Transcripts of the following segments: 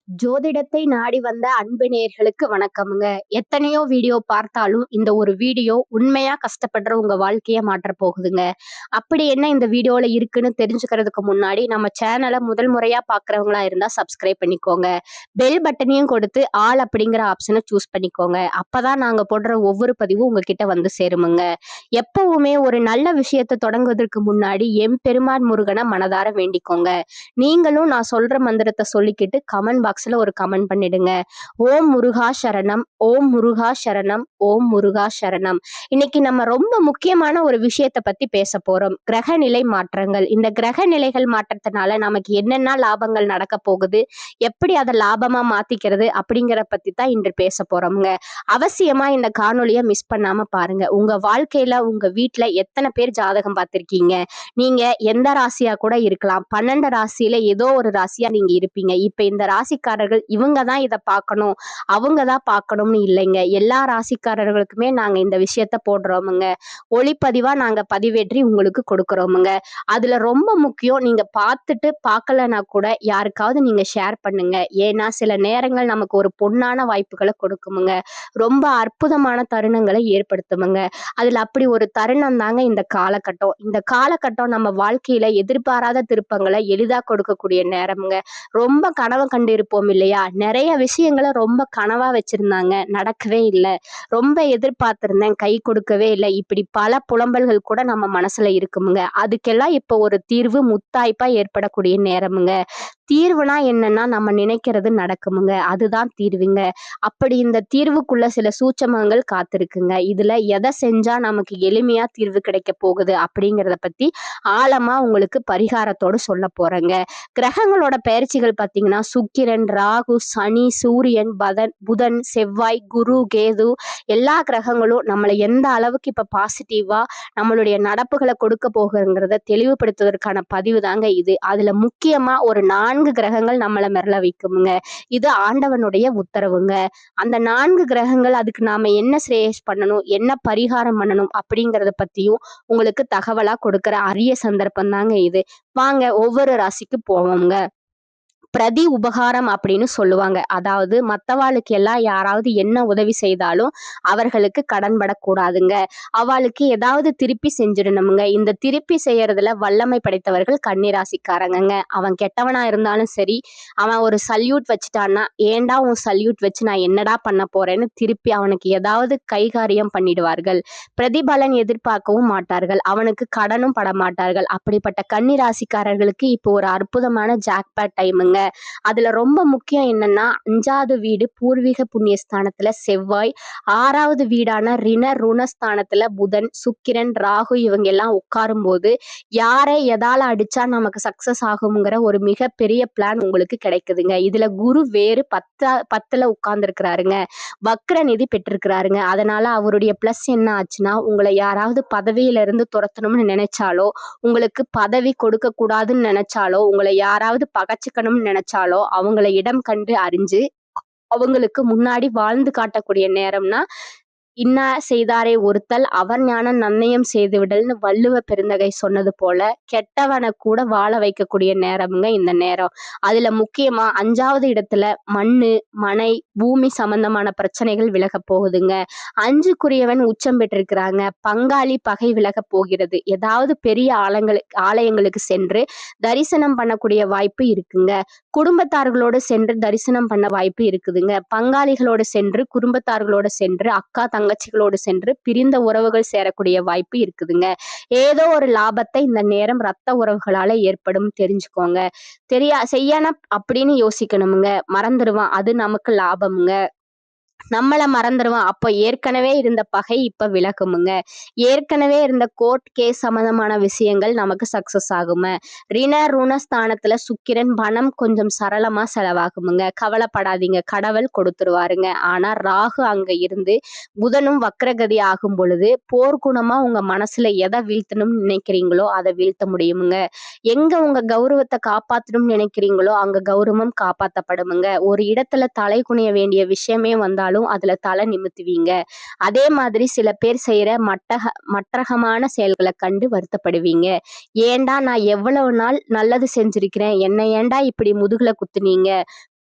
ஜோதிடத்தை நாடி வந்த அன்பு நேயர்களுக்கு வணக்கமுங்க. எத்தனையோ வீடியோ பார்த்தாலும் இந்த ஒரு வீடியோ உண்மையா கஷ்டப்படுற உங்க வாழ்க்கைய மாற்றப் போகுதுங்க. அப்படி என்ன இந்த வீடியோல இருக்குன்னு தெரிஞ்சுக்கிறதுக்கு முன்னாடி நம்ம சேனலை முதல் முறையா பார்க்குறவங்களா இருந்தா சப்ஸ்கிரைப் பண்ணிக்கோங்க. பெல் பட்டனையும் கொடுத்து ஆல் அப்படிங்கிற ஆப்ஷனை சூஸ் பண்ணிக்கோங்க. அப்பதான் நாங்க போடுற ஒவ்வொரு பதிவும் உங்ககிட்ட வந்து சேருமுங்க. எப்பவுமே ஒரு நல்ல விஷயத்தை தொடங்குவதற்கு முன்னாடி எம்பெருமான் முருகனை மனதார வேண்டிக்கோங்க. நீங்களும் நான் சொல்ற மந்திரத்தை சொல்லிக்கிட்டு கமெண்ட் பாக்ஸ்ல ஒரு கமெண்ட் பண்ணிடுங்க. ஓம் முருகா சரணம், ஓம் முருகா சரணம், ஓம் முருகா சரணம். இன்னைக்கு நம்ம ரொம்ப முக்கியமான ஒரு விஷயத்தை பத்தி பேச போறோம். கிரகநிலை மாற்றங்கள். இந்த கிரக நிலைகள் மாற்றத்தினால நமக்கு என்னென்ன லாபங்கள் நடக்க போகுது, எப்படி அதை லாபமா மாத்திக்கிறது அப்படிங்கிற பத்தி தான் இன்று பேச போறோம்ங்க. அவசியமா இந்த காணொலியை மிஸ் பண்ணாம பாருங்க. உங்க வாழ்க்கையில உங்க வீட்டுல எத்தனை பேர் ஜாதகம் பார்த்திருக்கீங்க? நீங்க எந்த ராசியா கூட இருக்கலாம். 12 ராசியில ஏதோ ஒரு ராசியா நீங்க இருப்பீங்க. இப்ப இந்த ராசிக்காரர்கள் இவங்க தான் இதை பார்க்கணும், அவங்க தான் பார்க்கணும்னு இல்லைங்க. எல்லா ராசிக்காரர்களுக்குமே நாங்க இந்த விஷயத்த போடுறோமுங்க. ஒளிப்பதிவா நாங்க பதிவேற்றி உங்களுக்கு கொடுக்குறோமுங்க. அதுல ரொம்ப முக்கியம், நீங்க பார்த்துட்டு பார்க்கலனா கூட யாருக்காவது நீங்க ஷேர் பண்ணுங்க. ஏன்னா சில நேரங்கள் நமக்கு ஒரு பொன்னான வாய்ப்புகளை கொடுக்குமுங்க. ரொம்ப அற்புதமான தருணங்களை ஏற்படுத்துமுங்க. அதுல அப்படி ஒரு தருணம் தாங்க இந்த காலகட்டம். இந்த காலகட்டம் நம்ம வாழ்க்கையில எதிர்பாராத திருப்பங்களை எளிதா கொடுக்கக்கூடிய நேரம்ங்க. ரொம்ப கனவு கண்டு இருப்போம் இல்லையா? நிறைய விஷயங்களை ரொம்ப கனவா வச்சிருந்தாங்க, நடக்கவே இல்லை. ரொம்ப எதிர்பார்த்திருந்தேன், கை கொடுக்கவே இல்லை. இப்படி பல புலம்பல்கள் கூட நம்ம மனசுல இருக்குமுங்க. அதுக்கெல்லாம் இப்போ ஒரு தீர்வு முத்தாய்ப்பா ஏற்படக்கூடிய நேரமுங்க. தீர்வுனா என்னன்னா நம்ம நினைக்கிறது நடக்குமுங்க. அதுதான் தீர்வுங்க. அப்படி இந்த தீர்வுக்குள்ள சில சூட்சமங்கள் காத்திருக்குங்க. இதுல எதை செஞ்சா நமக்கு எளிமையா தீர்வு கிடைக்க போகுது அப்படிங்கிறத பத்தி ஆழமா உங்களுக்கு பரிகாரத்தோடு சொல்ல போறேங்க. கிரகங்களோட பெயர்ச்சிகள் பார்த்தீங்கன்னா சுக்கிரன், ராகு, சனி, சூரியன், புதன், செவ்வாய், குரு, கேது எல்லா கிரகங்களும் நம்மளை எந்த அளவுக்கு இப்ப பாசிட்டிவா நம்மளுடைய நடப்புகளை கொடுக்க போகுங்கிறத தெளிவுபடுத்துவதற்கான பதிவு தாங்க இது. அதுல முக்கியமா ஒரு 4 கிரகங்கள் நம்மளை மிரள வைக்குமுங்க. இது ஆண்டவனுடைய உத்தரவுங்க. அந்த 4 கிரகங்கள் அதுக்கு நாம என்ன ஸ்ரேஷ் பண்ணணும், என்ன பரிகாரம் பண்ணணும் அப்படிங்கறத பத்தியும் உங்களுக்கு தகவலா கொடுக்கிற அரிய சந்தர்ப்பம் தாங்க இது. வாங்க ஒவ்வொரு ராசிக்கு போவோங்க. பிரதி உபகாரம் அப்படின்னு சொல்லுவாங்க. அதாவது மத்தவாளுக்கு எல்லாம் யாராவது என்ன உதவி செய்தாலும் அவர்களுக்கு கடன் படக்கூடாதுங்க. அவளுக்கு ஏதாவது திருப்பி செஞ்சிடணுமுங்க. இந்த திருப்பி செய்யறதுல வல்லமை படைத்தவர்கள் கன்னிராசிக்காரங்கங்க. அவன் கெட்டவனா இருந்தாலும் சரி, அவன் ஒரு சல்யூட் வச்சுட்டான்னா, ஏண்டா உன் சல்யூட் வச்சு நான் என்னடா பண்ண போறேன்னு திருப்பி அவனுக்கு ஏதாவது கைகாரியம் பண்ணிடுவார்கள். பிரதிபலன் எதிர்பார்க்கவும் மாட்டார்கள். அவனுக்கு கடனும் பட மாட்டார்கள். அப்படிப்பட்ட கன்னிராசிக்காரர்களுக்கு இப்போ ஒரு அற்புதமான ஜாக்பாட் டைமுங்க. அதுல ரொம்ப முக்கியம் என்னன்னா, 5வது வீடு பூர்வீக புண்ணியஸ்தானத்துல செவ்வாய், 6வது வீடான ருணஸ்தானத்துல புதன், சுக்கிரன், ராகு இவங்க எல்லாம் உட்காரும் போது யாரை எதால அடிச்சா நமக்கு சக்சஸ் ஆகுங்கிற ஒரு மிகப்பெரிய பிளான் உங்களுக்கு கிடைக்குதுங்க. இதுல குரு வேறு 10ல உட்கார்ந்து இருக்கிறாருங்க. வக்ர நிதி பெற்றிருக்கிறாருங்க. அதனால அவருடைய பிளஸ் என்ன ஆச்சுன்னா, உங்களை யாராவது பதவியில இருந்து துரத்தணும்னு நினைச்சாலோ, உங்களுக்கு பதவி கொடுக்க கூடாதுன்னு நினைச்சாலோ, உங்களை யாராவது பகச்சுக்கணும்னு நினைச்சாலோ அவங்கள இடம் கண்டு அறிஞ்சு அவங்களுக்கு முன்னாடி வாழ்ந்து காட்டக்கூடிய நேரம்னா, இன்னா செய்தாரே ஒருத்தல் அவர் ஞான நன்னயம் செய்து விடல்னு வள்ளுவ பெருந்தகை சொன்னது போல கெட்டவனை கூட வாழ வைக்கக்கூடிய நேரம்ங்க இந்த நேரம். அதுல முக்கியமா 5வது இடத்துல மண்ணு, மனை, பூமி சம்பந்தமான பிரச்சனைகள் விலக போகுதுங்க. 5க்குரியவன் உச்சம் பெற்றிருக்கிறாங்க. பங்காளி பகை விலக போகிறது. ஏதாவது பெரிய ஆலயங்களுக்கு சென்று தரிசனம் பண்ணக்கூடிய வாய்ப்பு இருக்குங்க. குடும்பத்தார்களோடு சென்று தரிசனம் பண்ண வாய்ப்பு இருக்குதுங்க. பங்காளிகளோடு சென்று, குடும்பத்தார்களோடு சென்று, அக்கா தங்கச்சிகளோடு சென்று பிரிந்த உறவுகள் சேரக்கூடிய வாய்ப்பு இருக்குதுங்க. ஏதோ ஒரு லாபத்தை இந்த நேரம் ரத்த உறவுகளால ஏற்படும் தெரிஞ்சுக்கோங்க. செய்யணும் அப்படின்னு யோசிக்கணுமுங்க. மறந்துடுவான், அது நமக்கு லாபமுங்க. நம்மளை மறந்துடுவோம். அப்போ ஏற்கனவே இருந்த பகை இப்ப விலகுமுங்க. ஏற்கனவே இருந்த கோர்ட் கேஸ் சம்பந்தமான விஷயங்கள் நமக்கு சக்சஸ் ஆகும. ருணஸ்தானத்துல சுக்கிரன், பணம் கொஞ்சம் சரளமா செலவாகுமுங்க. கவலைப்படாதீங்க, கடவுள் கொடுத்துருவாருங்க. ஆனா ராகு அங்க இருந்து புதனும் வக்ரகதி ஆகும் பொழுது போர்க்குணமா உங்க மனசுல எதை வீழ்த்தணும்னு நினைக்கிறீங்களோ அதை வீழ்த்த முடியுமுங்க. எங்க உங்க கௌரவத்தை காப்பாத்தணும்னு நினைக்கிறீங்களோ அங்க கௌரவம் காப்பாத்தப்படுமுங்க. ஒரு இடத்துல தலை குனிய வேண்டிய விஷயமே வந்தாலும் அதுல தலை நிமித்துவீங்க. அதே மாதிரி சில பேர் செய்யற மற்றகமான செயல்களை கண்டு வருத்தப்படுவீங்க. ஏண்டா நான் எவ்வளவு நாள் நல்லது செஞ்சிருக்கிறேன், என்ன ஏண்டா இப்படி முதுகுல குத்துனீங்க,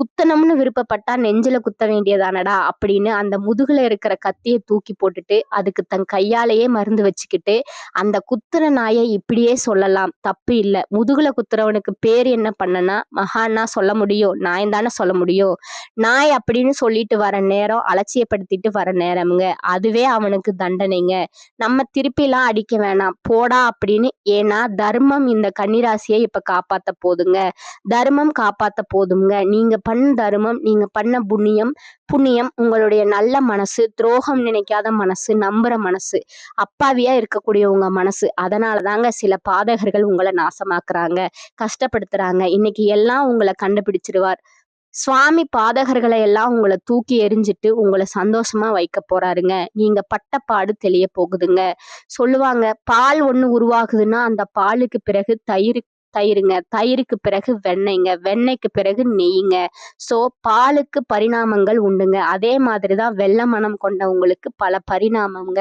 குத்தணும்னு விருப்பப்பட்டா நெஞ்சில குத்த வேண்டியதானடா அப்படின்னு அந்த முதுகுல இருக்கிற கத்திய தூக்கி போட்டுட்டு அதுக்கு தன் கையாலேயே மருந்து வச்சுக்கிட்டு அந்த குத்துற நாயை இப்படியே சொல்லலாம், தப்பு இல்ல. முதுகுல குத்துறவனுக்கு பேர் என்ன பண்ணனா மகான்னா சொல்ல முடியும், நாய் தானே சொல்ல முடியும். நாய் அப்படின்னு சொல்லிட்டு வர நேரம், அலட்சியப்படுத்திட்டு வர நேரம்ங்க, அதுவே அவனுக்கு தண்டனைங்க. நம்ம திருப்பிலாம் அடிக்க வேணாம் போடா அப்படின்னு. ஏன்னா தர்மம் இந்த கன்னிராசியை இப்ப காப்பாத்த போதுங்க. தர்மம் காப்பாத்த போதுங்க. நீங்க பண்ண தர்மம், நீங்க பண்ண புண்ணியம், உங்களுடைய நல்ல மனசு, துரோகம் நினைக்காத மனசு, நம்புற மனசு, அப்பாவியா இருக்கக்கூடிய உங்க மனசு, அதனாலதாங்க சில பாதகர்கள் உங்களை நாசமாக்குறாங்க, கஷ்டப்படுத்துறாங்க. இன்னைக்கு எல்லாம் உங்களை கண்டுபிடிச்சிருவார். சுவாமி பாதகர்களை எல்லாம் உங்களை தூக்கி எறிஞ்சிட்டு உங்களை சந்தோஷமா வைக்க போறாருங்க. நீங்க பட்ட பாடு தெளிய போகுதுங்க. சொல்லுவாங்க, பால் ஒண்ணு உருவாகுதுன்னா அந்த பாலுக்கு பிறகு தயிருங்க, தயிருக்கு பிறகு வெண்ணெய்ங்க, வெண்ணெய்க்கு பிறகு நெய்யுங்க. சோ பாலுக்கு பரிணாமங்கள் உண்டுங்க. அதே மாதிரிதான் வெள்ள மனம் கொண்டவங்களுக்கு பல பரிணாமங்க.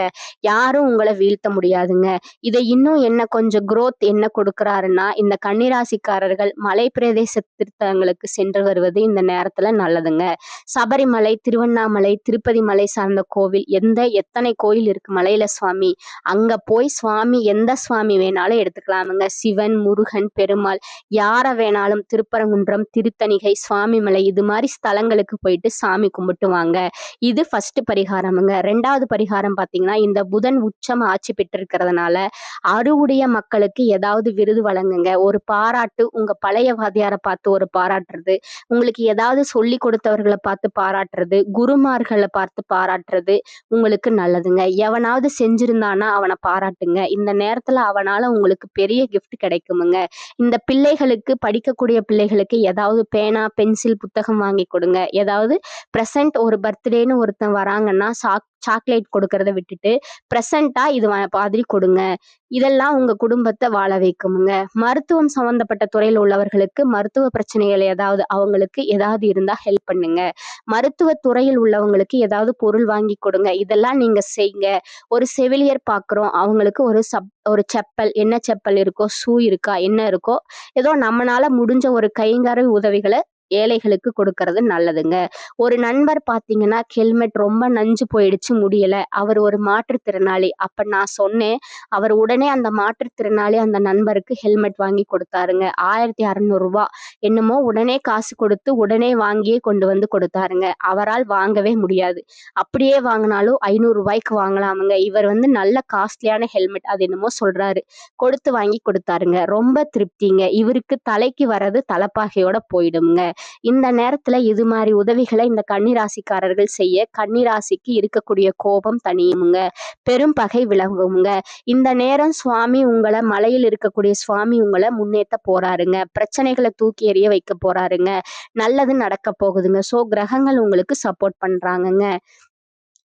யாரும் உங்களை வீழ்த்த முடியாதுங்க. இதை இன்னும் என்ன கொஞ்சம் growth என்ன கொடுக்கறாருன்னா, இந்த கன்னிராசிக்காரர்கள் மலை பிரதேச திருத்தலங்களுக்கு சென்று வருவது இந்த நேரத்துல நல்லதுங்க. சபரிமலை, திருவண்ணாமலை, திருப்பதி மலை சார்ந்த கோவில், எத்தனை கோயில் இருக்கு மலையில சுவாமி, அங்க போய் சுவாமி எந்த சுவாமி வேணாலும் எடுத்துக்கலாமுங்க. சிவன், முருகன், பெருமாள், யார வேணாலும், திருப்பரங்குன்றம், திருத்தணிகை, சுவாமிமலை, இது மாதிரி ஸ்தலங்களுக்கு போயிட்டு சாமி கும்பிட்டு வாங்க. இது ஃபர்ஸ்ட் பரிகாரமுங்க. 2வது பரிகாரம் பாத்தீங்கன்னா, இந்த புதன் உச்சம் ஆட்சி பெற்றிருக்கிறதுனால அருவுடைய மக்களுக்கு ஏதாவது விருது வழங்குங்க. ஒரு பாராட்டு, உங்க பழைய வாத்தியாரை பார்த்து ஒரு பாராட்டுறது, உங்களுக்கு ஏதாவது சொல்லி கொடுத்தவர்களை பார்த்து பாராட்டுறது, குருமார்களை பார்த்து பாராட்டுறது உங்களுக்கு நல்லதுங்க. எவனாவது செஞ்சிருந்தானா அவனை பாராட்டுங்க. இந்த நேரத்துல அவனால உங்களுக்கு பெரிய gift கிடைக்குமுங்க. இந்த பிள்ளைகளுக்கு, படிக்கக்கூடிய பிள்ளைகளுக்கு ஏதாவது பேனா, பென்சில், புத்தகம் வாங்கி கொடுங்க. ஏதாவது பிரசன்ட், ஒரு பர்த்டேன்னு ஒருத்தன் வராங்கன்னா சாக்லேட் கொடுக்கறத விட்டுட்டு பிரசண்டா இது மாதிரி கொடுங்க. இதெல்லாம் உங்க குடும்பத்தை வாழ வைக்குமுங்க. மருத்துவம் சம்பந்தப்பட்ட துறையில் உள்ளவர்களுக்கு மருத்துவ பிரச்சனைகள் அவங்களுக்கு ஏதாவது இருந்தா ஹெல்ப் பண்ணுங்க. மருத்துவ துறையில் உள்ளவங்களுக்கு ஏதாவது பொருள் வாங்கி கொடுங்க. இதெல்லாம் நீங்க செய்யுங்க. ஒரு செவிலியர் பாக்குறோம், அவங்களுக்கு ஒரு செப்பல், என்ன செப்பல் இருக்கோ, ஷூ இருக்கா, என்ன இருக்கோ, ஏதோ நம்மளால முடிஞ்ச ஒரு கைங்கர உதவிகளை ஏழைகளுக்கு கொடுக்கறது நல்லதுங்க. ஒரு நண்பர் பாத்தீங்கன்னா, ஹெல்மெட் ரொம்ப நஞ்சு போயிடுச்சு, முடியல, அவர் ஒரு மாற்றுத்திறனாளி. அப்ப நான் சொன்னேன், அவர் உடனே அந்த மாற்றுத்திறனாளி அந்த நண்பருக்கு ஹெல்மெட் வாங்கி கொடுத்தாருங்க. 1600 ரூபாய் என்னமோ, உடனே காசு கொடுத்து உடனே வாங்கியே கொண்டு வந்து கொடுத்தாருங்க. அவரால் வாங்கவே முடியாது. அப்படியே வாங்கினாலும் 500 ரூபாய்க்கு வாங்கலாமுங்க. இவர் நல்ல காஸ்ட்லியான ஹெல்மெட், அது என்னமோ சொல்றாரு, கொடுத்து வாங்கி கொடுத்தாருங்க. ரொம்ப திருப்திங்க. இவருக்கு தலைக்கு வர்றது தலைப்பாகையோட போயிடுங்க. இந்த நேரத்துல இது மாதிரி உதவிகளை இந்த கன்னிராசிக்காரர்கள் செய்ய, கன்னிராசிக்கு இருக்கக்கூடிய கோபம் தனியுமுங்க, பெரும் பகை விலகுங்க. இந்த நேரம் மலையில் இருக்கக்கூடிய சுவாமி உங்களை முன்னேற்ற போறாருங்க. பிரச்சனைகளை தூக்கி எறிய வைக்க போறாருங்க. நல்லது நடக்க போகுதுங்க. சோ கிரகங்கள் உங்களுக்கு சப்போர்ட் பண்றாங்கங்க.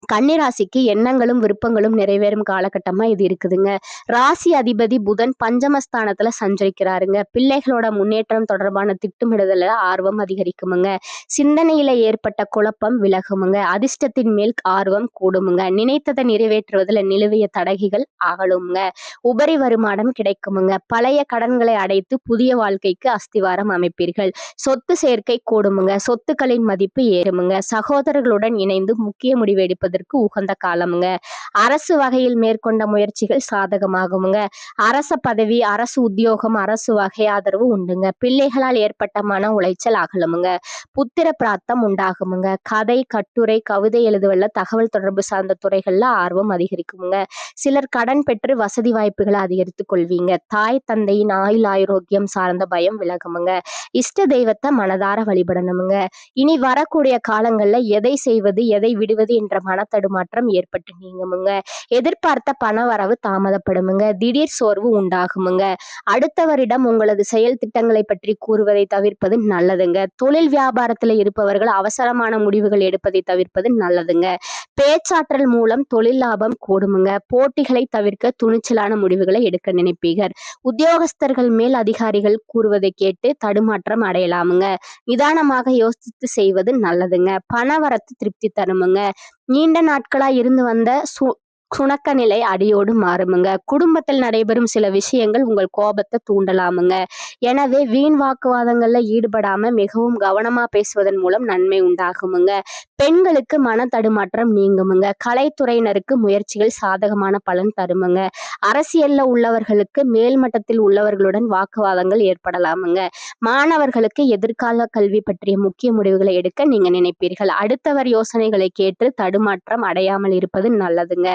கன்னிராசிக்கு எண்ணங்களும் விருப்பங்களும் நிறைவேறும் காலகட்டமா இது இருக்குதுங்க. ராசி அதிபதி புதன் பஞ்சமஸ்தானத்துல சஞ்சரிக்கிறாருங்க. பிள்ளைகளோட முன்னேற்றம் தொடர்பான திட்டமிடுதல ஆர்வம் அதிகரிக்குமுங்க. சிந்தனையில ஏற்பட்ட குழப்பம் விலகுமுங்க. அதிர்ஷ்டத்தின் மேல் ஆர்வம் கூடுமுங்க. நினைத்ததை நிறைவேற்றுவதில் நிலுவைய தடகைகள் அகலுங்க. உபரி வருமானம் கிடைக்குமுங்க. பழைய கடன்களை அடைத்து புதிய வாழ்க்கைக்கு அஸ்திவாரம் அமைப்பீர்கள். சொத்து சேர்க்கை கூடுமுங்க. சொத்துக்களின் மதிப்பு ஏறுமுங்க. சகோதரர்களுடன் இணைந்து முக்கிய முடிவு எடுப்பதற்கு உகந்த காலமுங்க. அரசு வகையில் மேற்கொண்ட முயற்சிகள் சாதகமாகுமுங்க. அரச பதவி, அரசு உத்தியோகம், அரசு வகை ஆதரவு உண்டுங்க. பிள்ளைகளால் ஏற்பட்ட மன உளைச்சல் அகலுமுங்க. புத்திர பிராப்தம் உண்டாகுமுங்க. கதை, கட்டுரை, கவிதை எழுதுவல்ல, தகவல் தொடர்பு சார்ந்த துறைகள்ல ஆர்வம் அதிகரிக்குமுங்க. சிலர் கடன் பெற்று வசதி வாய்ப்புகளை அதிகரித்துக் கொள்வீங்க. தாய் தந்தையின் ஆயுள் ஆரோக்கியம் சார்ந்த பயம் விலகுமுங்க. இஷ்ட தெய்வத்தை மனதார வழிபடணுமுங்க. இனி வரக்கூடிய காலங்கள்ல எதை செய்வது, எதை விடுவது என்ற மனத்தடுமாற்றம் ஏற்பட்டு நீங்குமுங்க. எதிர்பார்த்த பண வரவு தாமதப்படுமுங்க. திடீர் சோர்வு உண்டாகுமுங்க. அடுத்தவரிடம் உங்களது செயல் திட்டங்களை பற்றி கூறுவதை தவிர்ப்பது நல்லதுங்க. தொழில் வியாபாரத்துல இருப்பவர்கள் அவசரமான முடிவுகள் எடுப்பதை தவிர்ப்பது நல்லதுங்க. பேச்சாற்றல் மூலம் தொழில் லாபம் கூடுமுங்க. போட்டிகளை தவிர்க்க துணிச்சலான முடிவுகளை எடுக்க நினைப்பீர்கள். உத்தியோகஸ்தர்கள் மேல் அதிகாரிகள் கூறுவதை கேட்டு தடுமாற்றம் அடையலாமுங்க. நிதானமாக யோசித்து செய்வது நல்லதுங்க. பண வரத்து திருப்தி தருமுங்க. நீண்ட நாட்களா இருந்து வந்த சுணக்க நிலை அடியோடு மாறுமுங்க. குடும்பத்தில் நடைபெறும் சில விஷயங்கள் உங்கள் கோபத்தை தூண்டலாமுங்க. எனவே வீண் வாக்குவாதங்கள்ல ஈடுபடாம மிகவும் கவனமா பேசுவதன் மூலம் நன்மை உண்டாகுமுங்க. பெண்களுக்கு மன தடுமாற்றம் நீங்குமுங்க. கலைத்துறையினருக்கு முயற்சிகள் சாதகமான பலன் தருமுங்க. அரசியல்ல உள்ளவர்களுக்கு மேல்மட்டத்தில் உள்ளவர்களுடன் வாக்குவாதங்கள் ஏற்படலாமுங்க. மாணவர்களுக்கு எதிர்கால கல்வி பற்றிய முக்கிய முடிவுகளை எடுக்க நீங்க நினைப்பீர்கள். அடுத்தவர் யோசனைகளை கேட்டு தடுமாற்றம் அடையாமல் இருப்பது நல்லதுங்க.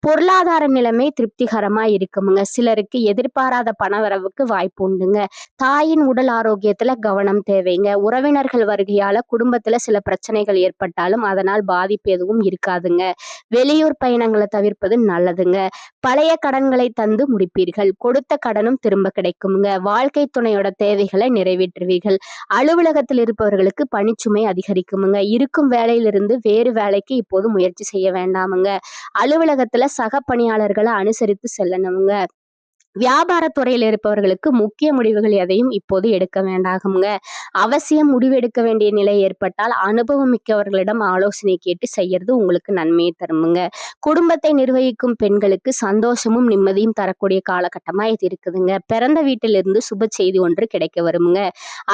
பொருளாதார நிலைமை திருப்திகரமா இருக்குமுங்க. சிலருக்கு எதிர்பாராத பணவரவுக்கு வாய்ப்பு உண்டுங்க. தாயின் உடல் ஆரோக்கியத்துல கவனம் தேவைங்க. உறவினர்கள் வருகையால குடும்பத்துல சில பிரச்சனைகள் ஏற்பட்டாலும் அதனால் பாதிப்பு எதுவும் இருக்காதுங்க. வெளியூர் பயணங்களை தவிர்ப்பது நல்லதுங்க. பழைய கடன்களை தந்து முடிப்பீர்கள். கொடுத்த கடனும் திரும்ப கிடைக்குமுங்க. வாழ்க்கை துணையோட தேவைகளை நிறைவேற்றுவீர்கள். அலுவலகத்தில் இருப்பவர்களுக்கு பணிச்சுமை அதிகரிக்குமுங்க. இருக்கும் வேலையிலிருந்து வேறு வேலைக்கு இப்போது முயற்சி செய்ய வேண்டாமுங்க. அலுவலகத்துல சக பணியாளர்களை அனுசரித்து செல்லணுங்க. வியாபாரத்துறையில் இருப்பவர்களுக்கு முக்கிய முடிவுகள் எதையும் இப்போது எடுக்க வேண்டாகுங்க. அவசியம் முடிவெடுக்க வேண்டிய நிலை ஏற்பட்டால் அனுபவம் மிக்கவர்களிடம் ஆலோசனை கேட்டு செய்யறது உங்களுக்கு நன்மையை தருமுங்க. குடும்பத்தை நிர்வகிக்கும் பெண்களுக்கு சந்தோஷமும் நிம்மதியும் தரக்கூடிய காலகட்டமா இது இருக்குதுங்க. பிறந்த வீட்டிலிருந்து சுப செய்தி ஒன்று கிடைக்க வருமுங்க.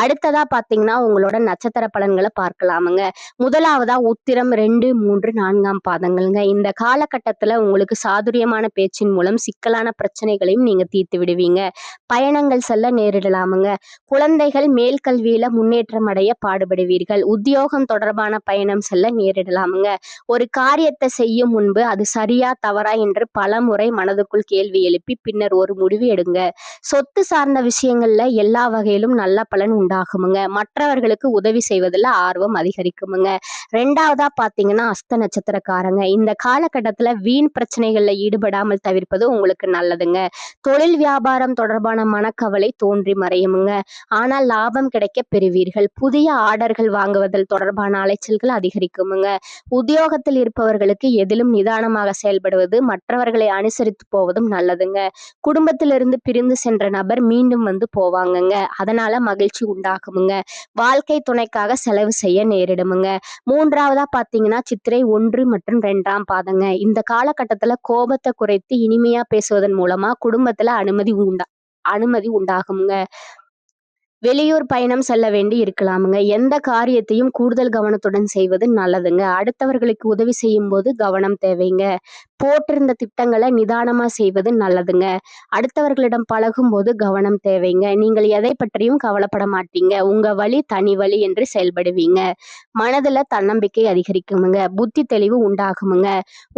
அடுத்ததா பாத்தீங்கன்னா உங்களோட நட்சத்திர பலன்களை பார்க்கலாமுங்க. முதலாவதா உத்திரம் 2, 3, 4ஆம் பாதங்கள்ங்க. இந்த காலகட்டத்துல உங்களுக்கு சாதுரியமான பேச்சின் மூலம் சிக்கலான பிரச்சனைகளையும் நீங்க தீர்த்து விடுவீங்க. பயணங்கள் செல்ல நேரிடலாமுங்க. குழந்தைகள் மேல் கல்வியில முன்னேற்றம் அடைய பாடுபடுவீர்கள். உத்தியோகம் தொடர்பான பயணம் செல்ல நேரிடலாமுங்க. ஒரு காரியத்தை செய்யும் முன்பு அது சரியா தவறா என்று பல முறை மனதுக்குள் கேள்வி எழுப்பி பின்னர் ஒரு முடிவு எடுங்க. சொத்து சார்ந்த விஷயங்கள்ல எல்லா வகையிலும் நல்ல பலன் உண்டாகுமுங்க. மற்றவர்களுக்கு உதவி செய்வதில் ஆர்வம் அதிகரிக்குமுங்க. ரெண்டாவதா பாத்தீங்கன்னா அஸ்த நட்சத்திரக்காரங்க. இந்த காலகட்டத்துல வீண் பிரச்சனைகள்ல ஈடுபடாமல் தவிர்ப்பது உங்களுக்கு நல்லதுங்க. தொழில் வியாபாரம் தொடர்பான மனக்கவலை தோன்றி மறையுமுங்க. ஆனால் லாபம் கிடைக்க பெறுவீர்கள். புதிய ஆர்டர்கள் வாங்குவதில் தொடர்பான அலைச்சல்கள் அதிகரிக்குமுங்க. உத்தியோகத்தில் இருப்பவர்களுக்கு எதிலும் நிதானமாக செயல்படுவது மற்றவர்களை அனுசரித்து போவதும் நல்லதுங்க. குடும்பத்திலிருந்து பிரிந்து சென்ற நபர் மீண்டும் வந்து போவாங்கங்க. அதனால மகிழ்ச்சி உண்டாகுமுங்க. வாழ்க்கை துணைக்காக செலவு செய்ய நேரிடுமுங்க. மூன்றாவதா பாத்தீங்கன்னா சித்திரை 1 மற்றும் 2ஆம் பாதங்க. இந்த காலகட்டத்துல கோபத்தை குறைத்து இனிமையா பேசுவதன் மூலமா குடும்பத்துல அனுமதி உண்டாகுங்க. வெளியூர் பயணம் செல்ல வேண்டி இருக்கலாமுங்க. எந்த காரியத்தையும் கூடுதல் கவனத்துடன் செய்வது நல்லதுங்க. அடுத்தவர்களுக்கு உதவி செய்யும் போது கவனம் தேவைங்க. போட்டிருந்த திட்டங்களை நிதானமா செய்வது நல்லதுங்க. அடுத்தவர்களிடம் பழகும் போது கவனம் தேவைங்க. நீங்கள் எதை பற்றியும் கவலைப்பட மாட்டீங்க. உங்க வழி தனி வழி என்று செயல்படுவீங்க. மனதுல தன்னம்பிக்கை அதிகரிக்குமுங்க. புத்தி தெளிவு உண்டாகுமுங்க.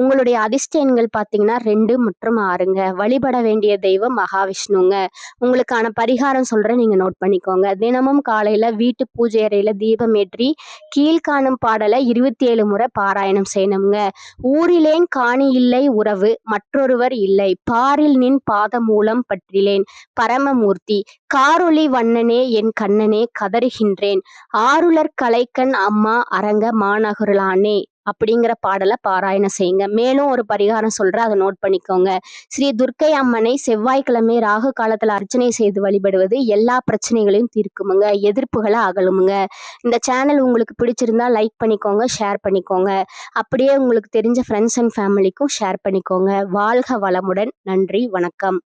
உங்களுடைய அதிர்ஷ்ட எண்கள் பாத்தீங்கன்னா 2 மற்றும் 6ங்க. வழிபட வேண்டிய தெய்வம் மகாவிஷ்ணுங்க. உங்களுக்கான பரிகாரம் சொல்றேன், நீங்க நோட் பண்ணிக்கோங்க. தினமும் காலையில வீட்டு பூஜை அறையில தீபம் ஏற்றி கீழ்காணும் பாடலை 27 முறை பாராயணம் செய்யணுங்க. ஊரிலேன் காணி இல்லை உறவு மற்றொருவர் இல்லை, பாரில் நின் பாதமூலம் பற்றிலேன் பரமமூர்த்தி, காரொளி வண்ணனே என் கண்ணனே கதறுகின்றேன், ஆருலர் கலைக்கண் அம்மா அரங்க மாநகருளானே அப்படிங்கிற பாடலை பாராயணம் செய்யுங்க. மேலும் ஒரு பரிகாரம் சொல்றேன், அதை நோட் பண்ணிக்கோங்க. ஸ்ரீ துர்க்கை அம்மனை செவ்வாய்க்கிழமை ராகு காலத்துல அர்ச்சனை செய்து வழிபடுவது எல்லா பிரச்சனைகளையும் தீர்க்குமுங்க. எதிர்ப்புகளை அகலுமுங்க. இந்த சேனல் உங்களுக்கு பிடிச்சிருந்தா லைக் பண்ணிக்கோங்க, ஷேர் பண்ணிக்கோங்க. அப்படியே உங்களுக்கு தெரிஞ்ச ஃப்ரெண்ட்ஸ் அண்ட் ஃபேமிலிக்கும் ஷேர் பண்ணிக்கோங்க. வாழ்க வளமுடன். நன்றி, வணக்கம்.